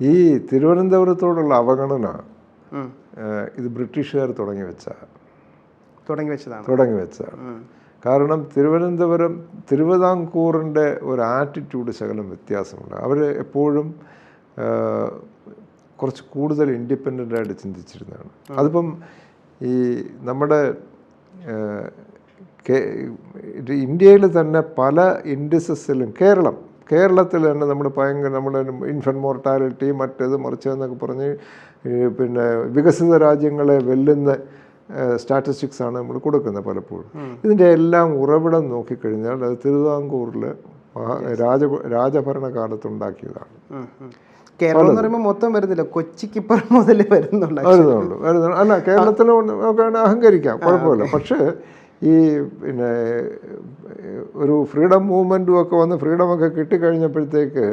ഈ തിരുവനന്തപുരത്തോടുള്ള അവഗണന ഇത് ബ്രിട്ടീഷുകാർ തുടങ്ങി വെച്ചതാണ്. കാരണം തിരുവിതാംകൂറിൻ്റെ ഒരു ആറ്റിറ്റ്യൂഡ് ശകലം വ്യത്യാസമുണ്ട്. അവർ എപ്പോഴും കുറച്ച് കൂടുതൽ ഇൻഡിപെൻഡൻ്റായിട്ട് ചിന്തിച്ചിരുന്നതാണ്. അതിപ്പം ഈ നമ്മുടെ ഇന്ത്യയിൽ തന്നെ പല ഇൻഡിസസിലും കേരളത്തിൽ തന്നെ നമ്മുടെ ഇൻഫൻറ്റ് മോർട്ടാലിറ്റി മറ്റേത് മറിച്ചതെന്നൊക്കെ പറഞ്ഞ് പിന്നെ വികസിത രാജ്യങ്ങളെ വെല്ലുന്ന സ്റ്റാറ്റിസ്റ്റിക്സാണ് നമ്മൾ കൊടുക്കുന്നത് പലപ്പോഴും. ഇതിൻ്റെ എല്ലാം ഉറവിടം നോക്കിക്കഴിഞ്ഞാൽ അത് തിരുവിതാംകൂറിൽ രാജഭരണകാലത്തുണ്ടാക്കിയതാണ്. കേരളം എന്ന് പറയുമ്പോൾ മൊത്തം വരുന്നില്ല, കൊച്ചിക്കിപ്പുറം മുതൽ വരുന്നുള്ളൂ. അല്ല, കേരളത്തിൽ അഹങ്കരിക്കാം, കുഴപ്പമില്ല. പക്ഷേ ഈ പിന്നെ ഒരു ഫ്രീഡം മൂവ്മെൻറ്റും ഒക്കെ വന്ന് ഫ്രീഡമൊക്കെ കിട്ടിക്കഴിഞ്ഞപ്പോഴത്തേക്ക്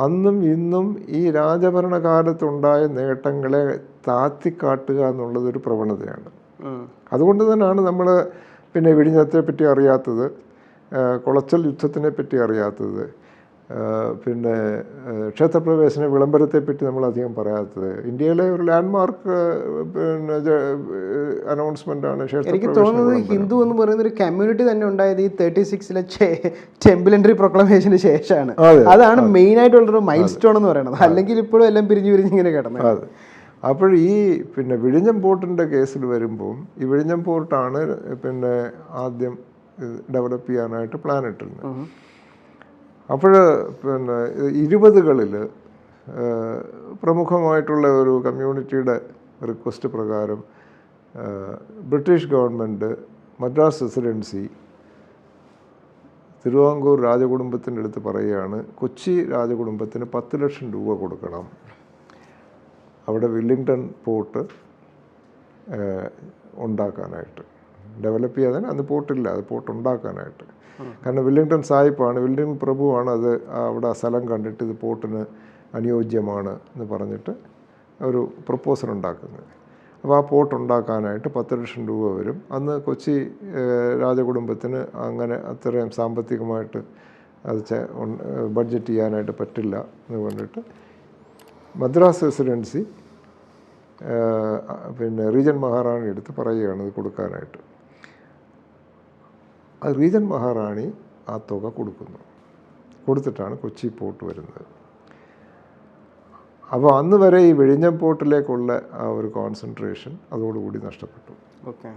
അന്നും ഇന്നും ഈ രാജഭരണകാലത്തുണ്ടായ നേട്ടങ്ങളെ താത്തിക്കാട്ടുക എന്നുള്ളതൊരു പ്രവണതയാണ്. അതുകൊണ്ട് തന്നെയാണ് നമ്മൾ പിന്നെ വിഴിഞ്ഞത്തെ പറ്റി അറിയാത്തത്, കുളച്ചൽ യുദ്ധത്തിനെ പറ്റി അറിയാത്തത്, പിന്നെ ക്ഷേത്രപ്രവേശന വിളംബരത്തെപ്പറ്റി നമ്മളധികം പറയാത്തത്. ഇന്ത്യയിലെ ഒരു ലാൻഡ്മാർക്ക് പിന്നെ അനൗൺസ്മെൻ്റാണ് എനിക്ക് തോന്നുന്നത് ഹിന്ദു എന്ന് പറയുന്ന ഒരു കമ്മ്യൂണിറ്റി തന്നെ ഉണ്ടായത് ഈ 36-ലെ ടെമ്പിൾ എൻട്രി പ്രൊക്ലമേഷന് ശേഷമാണ്. അതാണ് മെയിൻ ആയിട്ടുള്ളൊരു മൈൽ സ്റ്റോൺ എന്ന് പറയുന്നത്. അല്ലെങ്കിൽ ഇപ്പോഴും എല്ലാം പിരിഞ്ഞ് ഇങ്ങനെ കിടന്നത്. അതെ. അപ്പോൾ ഈ പിന്നെ വിഴിഞ്ഞം പോർട്ടിൻ്റെ കേസിൽ വരുമ്പം ഈ വിഴിഞ്ഞം പോർട്ടാണ് പിന്നെ ആദ്യം ഡെവലപ്പ് ചെയ്യാനായിട്ട് പ്ലാൻ ഇട്ടിരുന്നത്. അപ്പോൾ പിന്നെ 20കളിൽ പ്രമുഖമായിട്ടുള്ള ഒരു കമ്മ്യൂണിറ്റിയുടെ റിക്വസ്റ്റ് പ്രകാരം British government Madras residency Thiruvithamkoor രാജകുടുംബത്തിൻ്റെ അടുത്ത് പറയുകയാണ്, കൊച്ചി രാജകുടുംബത്തിന് 10 ലക്ഷം രൂപ കൊടുക്കണം അവിടെ വില്ലിംഗ്ടൺ പോർട്ട് ഉണ്ടാക്കാനായിട്ട്. ഡെവലപ്പ് ചെയ്യാൻ അന്ന് പോർട്ടില്ല, അത് പോർട്ട് ഉണ്ടാക്കാനായിട്ട്. കാരണം വില്ലിംഗ്ടൺ സാഹിബാണ്, വില്ലിംഗ്ടൺ പ്രഭുവാണ് അത് അവിടെ ആ സ്ഥലം കണ്ടിട്ട് ഇത് പോർട്ടിന് അനുയോജ്യമാണ് എന്ന് പറഞ്ഞിട്ട് ഒരു പ്രപ്പോസൽ ഉണ്ടാക്കുന്നത്. അപ്പോൾ ആ പോർട്ട് ഉണ്ടാക്കാനായിട്ട് 10 ലക്ഷം രൂപ വരും. അന്ന് കൊച്ചി രാജകുടുംബത്തിന് അങ്ങനെ അത്രയും സാമ്പത്തികമായിട്ട് അത് ബഡ്ജറ്റ് ചെയ്യാനായിട്ട് പറ്റില്ല എന്ന് പറഞ്ഞിട്ട് മദ്രാസ് റെസിഡൻസി പിന്നെ റീജൻ മഹാറാണി എടുത്ത് പറയുകയാണ് ഇത് കൊടുക്കാനായിട്ട്. അത് റീജൻ മഹാറാണി ആ തുക കൊടുത്തിട്ടാണ് കൊച്ചി പോർട്ട് വരുന്നത്. അപ്പോൾ അന്ന് വരെ ഈ വിഴിഞ്ഞം പോർട്ടിലേക്കുള്ള ആ ഒരു കോൺസെൻട്രേഷൻ അതോടുകൂടി നഷ്ടപ്പെട്ടു. ഓക്കെ.